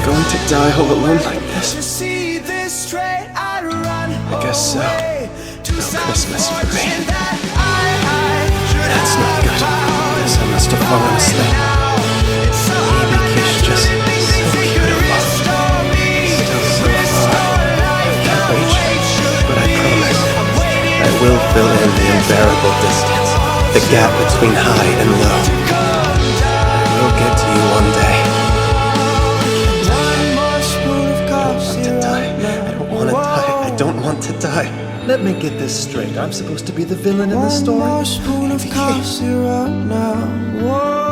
going to die all alone like this? I guess so. No Christmas for me. That's not good. Guess I must have fallen asleep. Maybe Kish just so beautiful. Still so far. I can't reach. But I promise, I will fill in the unbearable distance. The gap between high and low. I will get to you one day. I don't want to die. Let me get this straight. I'm supposed to be the villain in the story. One more spoon of coffee right now. Whoa.